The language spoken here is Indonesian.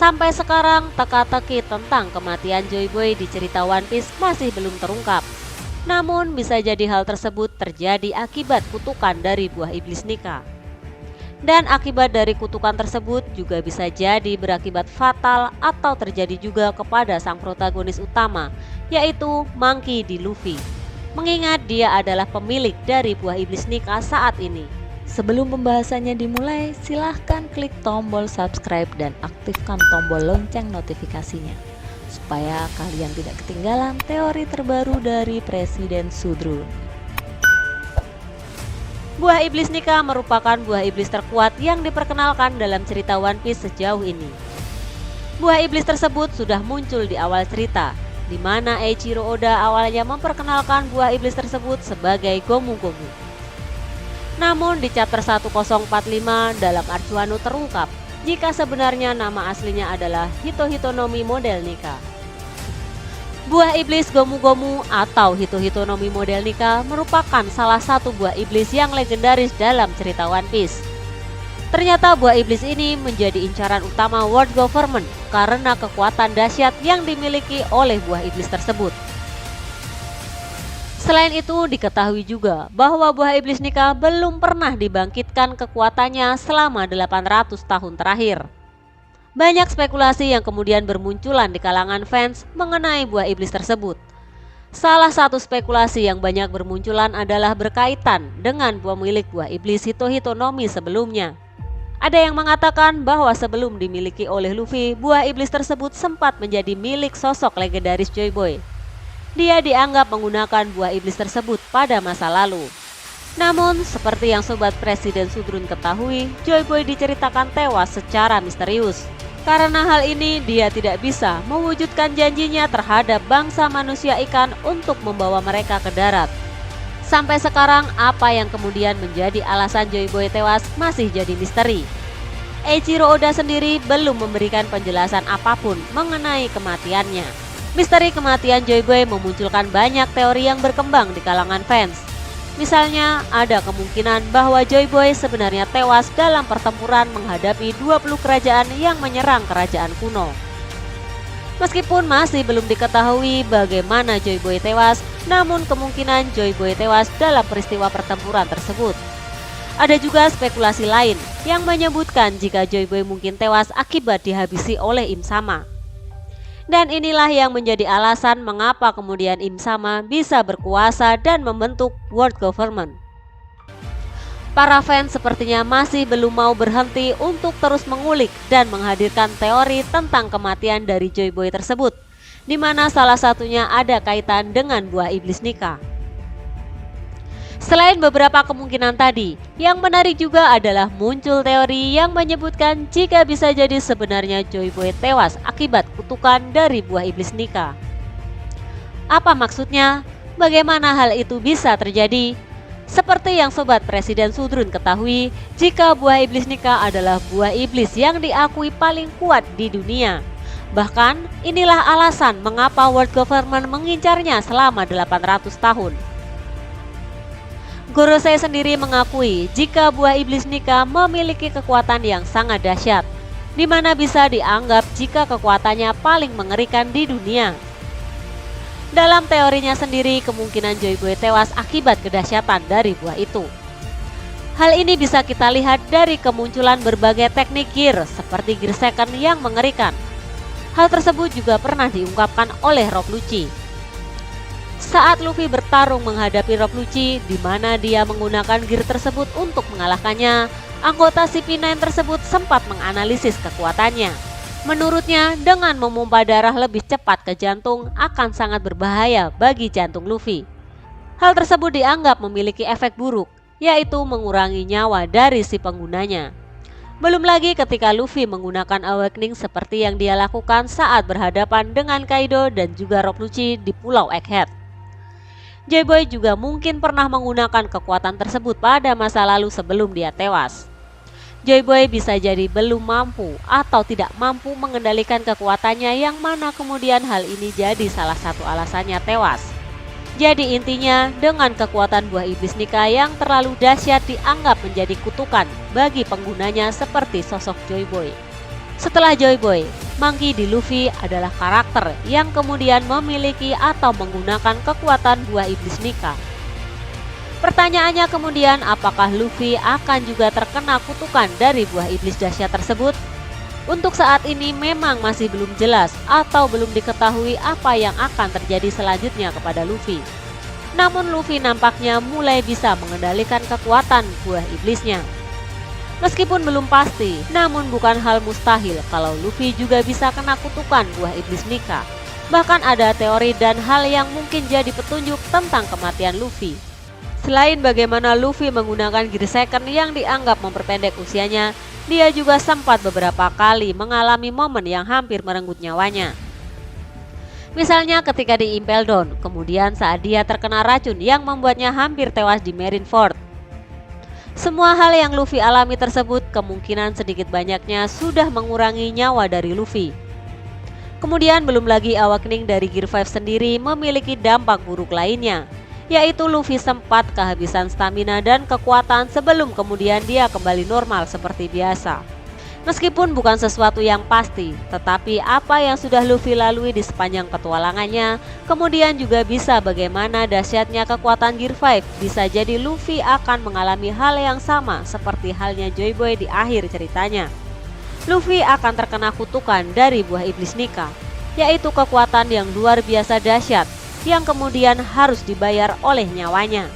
Sampai sekarang, teka-teki tentang kematian Joy Boy di cerita One Piece masih belum terungkap. Namun bisa jadi hal tersebut terjadi akibat kutukan dari buah iblis Nika. Dan akibat dari kutukan tersebut juga bisa jadi berakibat fatal atau terjadi juga kepada sang protagonis utama, yaitu Monkey D. Luffy. Mengingat dia adalah pemilik dari buah iblis Nika saat ini. Sebelum pembahasannya dimulai, silahkan klik tombol subscribe dan aktifkan tombol lonceng notifikasinya supaya kalian tidak ketinggalan teori terbaru dari Presiden Sudrun. Buah iblis Nika merupakan buah iblis terkuat yang diperkenalkan dalam cerita One Piece sejauh ini. Buah iblis tersebut sudah muncul di awal cerita, di mana Eiichiro Oda awalnya memperkenalkan buah iblis tersebut sebagai Gomu Gomu. Namun di chapter 1045 dalam Arc Wano terungkap jika sebenarnya nama aslinya adalah Hito-Hitonomi model Nika. Buah iblis Gomu Gomu atau Hito-Hitonomi model Nika merupakan salah satu buah iblis yang legendaris dalam cerita One Piece. Ternyata buah iblis ini menjadi incaran utama World Government karena kekuatan dahsyat yang dimiliki oleh buah iblis tersebut. Selain itu diketahui juga bahwa buah iblis Nika belum pernah dibangkitkan kekuatannya selama 800 tahun terakhir. Banyak spekulasi yang kemudian bermunculan di kalangan fans mengenai buah iblis tersebut. Salah satu spekulasi yang banyak bermunculan adalah berkaitan dengan pemilik buah iblis Hito-Hitonomi sebelumnya. Ada yang mengatakan bahwa sebelum dimiliki oleh Luffy, buah iblis tersebut sempat menjadi milik sosok legendaris Joy Boy. Dia dianggap menggunakan buah iblis tersebut pada masa lalu. Namun, seperti yang Sobat Presiden Sudrun ketahui, Joy Boy diceritakan tewas secara misterius. Karena hal ini, dia tidak bisa mewujudkan janjinya terhadap bangsa manusia ikan untuk membawa mereka ke darat. Sampai sekarang, apa yang kemudian menjadi alasan Joy Boy tewas masih jadi misteri. Eiichiro Oda sendiri belum memberikan penjelasan apapun mengenai kematiannya. Misteri kematian Joy Boy memunculkan banyak teori yang berkembang di kalangan fans. Misalnya, ada kemungkinan bahwa Joy Boy sebenarnya tewas dalam pertempuran menghadapi 20 kerajaan yang menyerang kerajaan kuno. Meskipun masih belum diketahui bagaimana Joy Boy tewas, namun kemungkinan Joy Boy tewas dalam peristiwa pertempuran tersebut. Ada juga spekulasi lain yang menyebutkan jika Joy Boy mungkin tewas akibat dihabisi oleh Im Sama. Dan inilah yang menjadi alasan mengapa kemudian Im Sama bisa berkuasa dan membentuk World Government. Para fans sepertinya masih belum mau berhenti untuk terus mengulik dan menghadirkan teori tentang kematian dari Joy Boy tersebut, di mana salah satunya ada kaitan dengan buah iblis Nika. Selain beberapa kemungkinan tadi, yang menarik juga adalah muncul teori yang menyebutkan jika bisa jadi sebenarnya Joy Boy tewas akibat kutukan dari buah iblis Nika. Apa maksudnya? Bagaimana hal itu bisa terjadi? Seperti yang Sobat Presiden Sudrun ketahui, jika buah iblis Nika adalah buah iblis yang diakui paling kuat di dunia. Bahkan, inilah alasan mengapa World Government mengincarnya selama 800 tahun. Gorosei sendiri mengakui jika buah iblis Nika memiliki kekuatan yang sangat dahsyat, di mana bisa dianggap jika kekuatannya paling mengerikan di dunia. Dalam teorinya sendiri, kemungkinan Joy Boy tewas akibat kedahsyatan dari buah itu. Hal ini bisa kita lihat dari kemunculan berbagai teknik gear seperti gear second yang mengerikan. Hal tersebut juga pernah diungkapkan oleh Rob Lucci. Saat Luffy bertarung menghadapi Rob Lucci, di mana dia menggunakan gear tersebut untuk mengalahkannya, anggota CP9 tersebut sempat menganalisis kekuatannya. Menurutnya, dengan memompa darah lebih cepat ke jantung akan sangat berbahaya bagi jantung Luffy. Hal tersebut dianggap memiliki efek buruk, yaitu mengurangi nyawa dari si penggunanya. Belum lagi ketika Luffy menggunakan awakening seperti yang dia lakukan saat berhadapan dengan Kaido dan juga Rob Lucci di Pulau Egghead. Joy Boy juga mungkin pernah menggunakan kekuatan tersebut pada masa lalu sebelum dia tewas. Joy Boy bisa jadi belum mampu atau tidak mampu mengendalikan kekuatannya, yang mana kemudian hal ini jadi salah satu alasannya tewas. Jadi intinya, dengan kekuatan buah iblis Nika yang terlalu dahsyat dianggap menjadi kutukan bagi penggunanya seperti sosok Joy Boy. Setelah Joy Boy, Monkey D. Luffy adalah karakter yang kemudian memiliki atau menggunakan kekuatan buah iblis Nika. Pertanyaannya kemudian, apakah Luffy akan juga terkena kutukan dari buah iblis dahsyat tersebut? Untuk saat ini memang masih belum jelas atau belum diketahui apa yang akan terjadi selanjutnya kepada Luffy. Namun Luffy nampaknya mulai bisa mengendalikan kekuatan buah iblisnya. Meskipun belum pasti, namun bukan hal mustahil kalau Luffy juga bisa kena kutukan buah iblis Nika. Bahkan ada teori dan hal yang mungkin jadi petunjuk tentang kematian Luffy. Selain bagaimana Luffy menggunakan Gear Second yang dianggap memperpendek usianya, dia juga sempat beberapa kali mengalami momen yang hampir merenggut nyawanya. Misalnya ketika di Impel Down, kemudian saat dia terkena racun yang membuatnya hampir tewas di Marineford. Semua hal yang Luffy alami tersebut kemungkinan sedikit banyaknya sudah mengurangi nyawa dari Luffy. Kemudian belum lagi awakening dari Gear 5 sendiri memiliki dampak buruk lainnya, yaitu Luffy sempat kehabisan stamina dan kekuatan sebelum kemudian dia kembali normal seperti biasa. Meskipun bukan sesuatu yang pasti, tetapi apa yang sudah Luffy lalui di sepanjang petualangannya, kemudian juga bisa bagaimana dahsyatnya kekuatan Gear 5. Bisa jadi Luffy akan mengalami hal yang sama seperti halnya Joy Boy di akhir ceritanya. Luffy akan terkena kutukan dari buah iblis Nika, yaitu kekuatan yang luar biasa dahsyat yang kemudian harus dibayar oleh nyawanya.